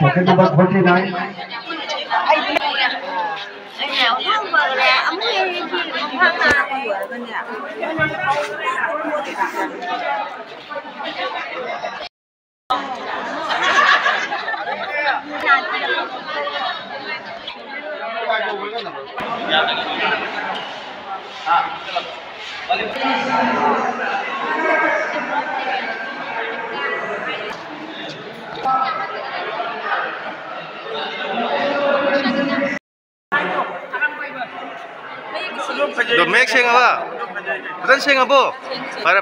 Pocket number 49. Do make sing apa? Betul sing apa? Para.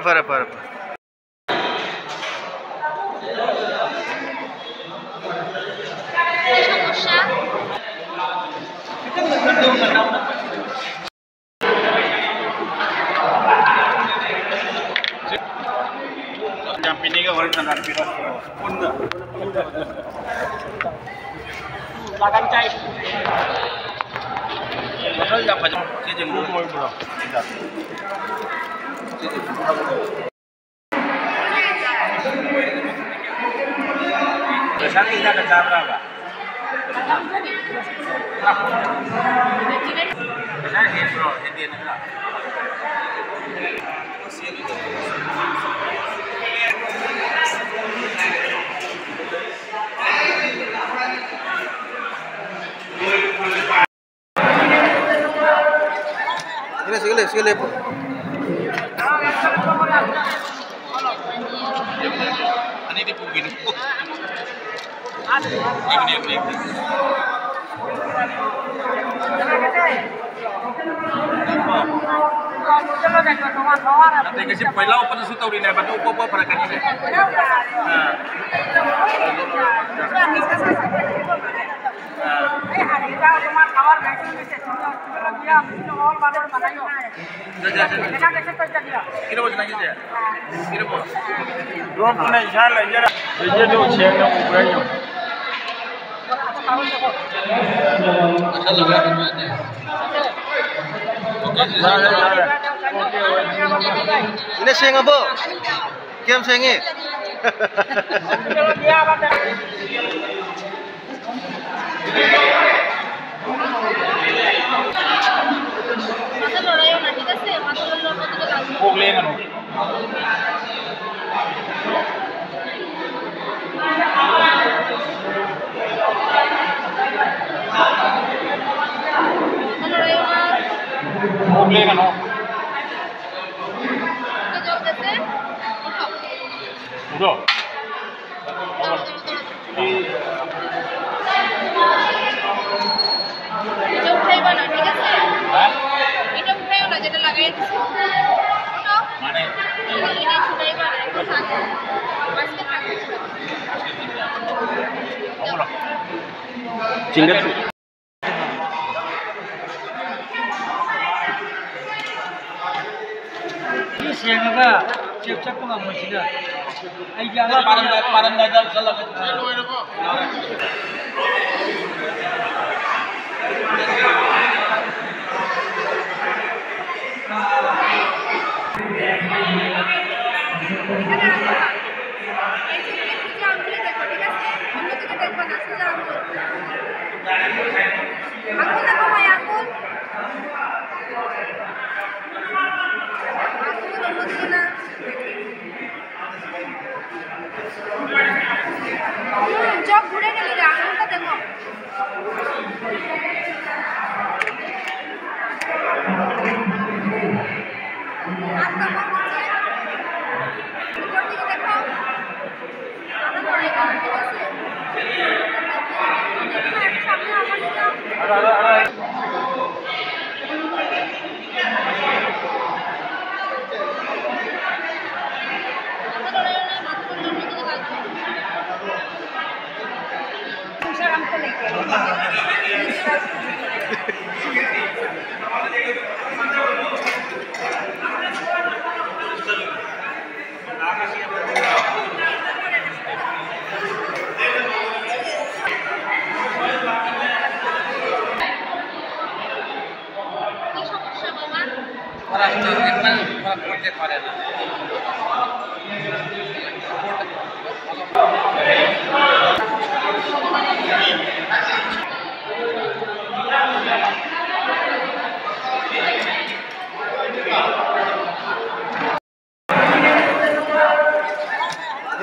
Yang ini kan orang tanah biru pun dah. Lagan cai. Betul tak macam sejeng rumah bro. Tidak. Besar kita ada cara apa? Besar ini bro, ini nak. Sige po. Ano di po ginupo? Ini. Nanti kasi pailaw pa na sutaw rin ba't upo po para kanina. Kira mo senang je? Kira mo? Dua pun insyaAllah je lah. Dia tu siang nak ubahnya. Ini sing apa? Kiam singi. Udah. Itu udah mana? Tiga sih. Itu udah jadi lagi. Mana? Ini sudah mana? Itu satu. Masih satu. Kamu lah. Cinggat. Ini siang apa? Cek pun nggak masih dah. Ayah Parang dadal salah. Job घुरे के लिए आंगन का देखो आपका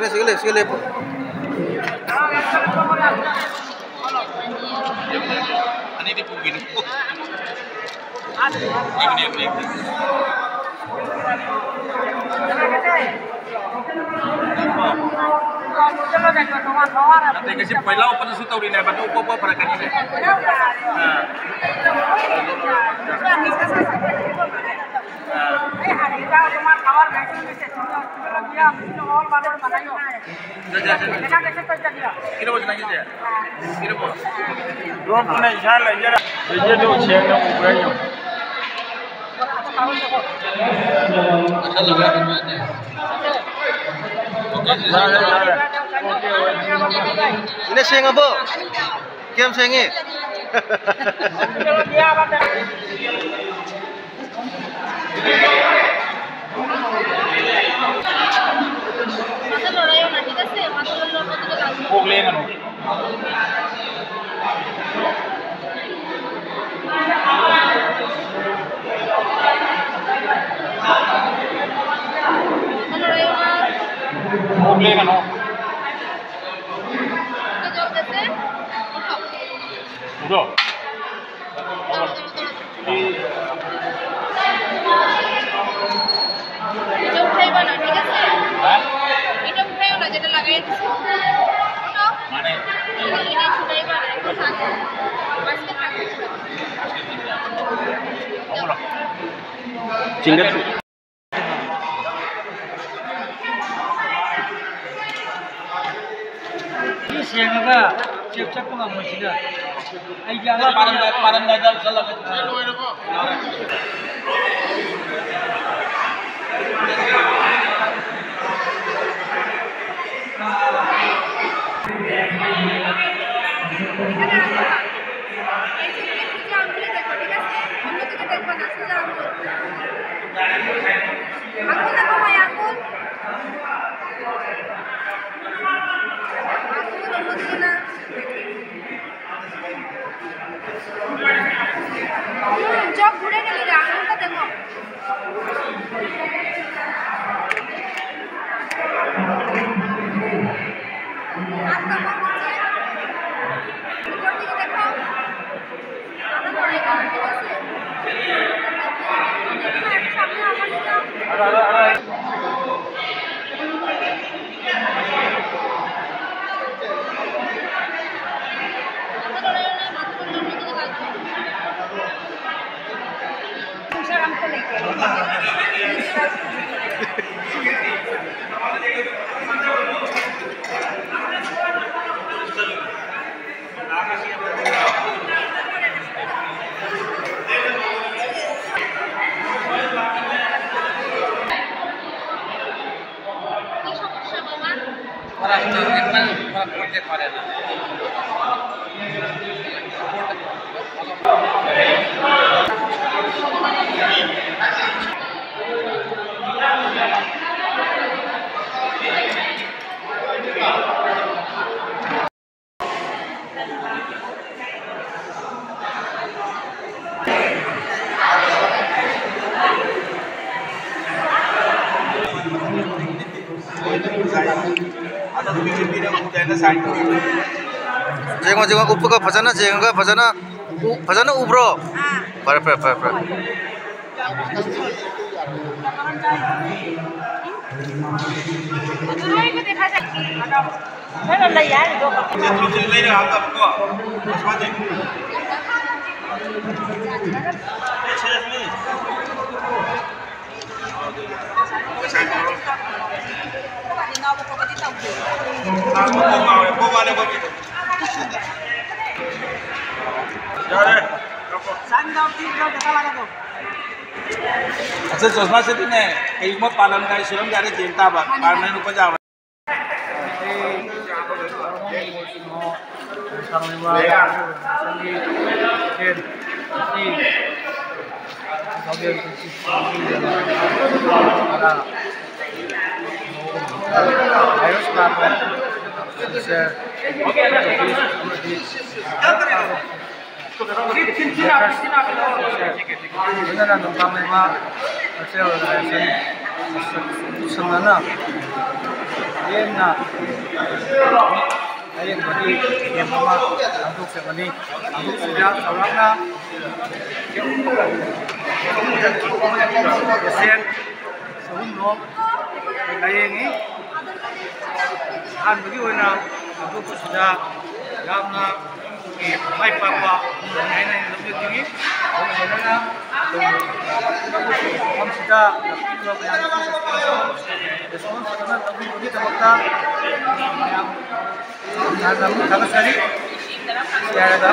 Sige lepo. Ani di pugin po. Ini. Nanti kasi pailaw pa sa tawin na bato po para kanina. Kira bos lagi saya. Kira bos. Dua pun insyaallah jara. Jadi tu ceng nak ubahnya. Asal lagi ni. Ini sing apa? Kem singi. Udah. এটা উঠাইবা না, ঠিক আছে? এটা উঠাইও না, যেটা লাগাই দিছি। ওঠাও। মানে এটা উঠাইবা না, একটু থাকো। আজকে থাকো। Cinggat. Ini siapa? Cek kok nggak masih dah. Aja parang dalam salah. Job ঘুরে গেলি রে, আঙুলটা দেখো। হাতটা কম আছে। উপর দিকে দেখো। আদা পড়ে গেল, ঠিক আছে? সামনে আমার দিকে। করতে পারে না। Jengok upu ka phajana jengok ka phajana ubro. Par. अच्छा चश्मा से ने कई मत पालन का सुरम जारे चिंता बा पालन नु को जाव beneran hayengna hayeng bagi game ama angkuk semani angkuk sudah saurangna sen sehun no hayengi han bagi wana angkuk sudah gamna mai pakwa nai nai lebih tinggi karena हम सीधा respon karena tapi begitu kita yang kami sekali ya ada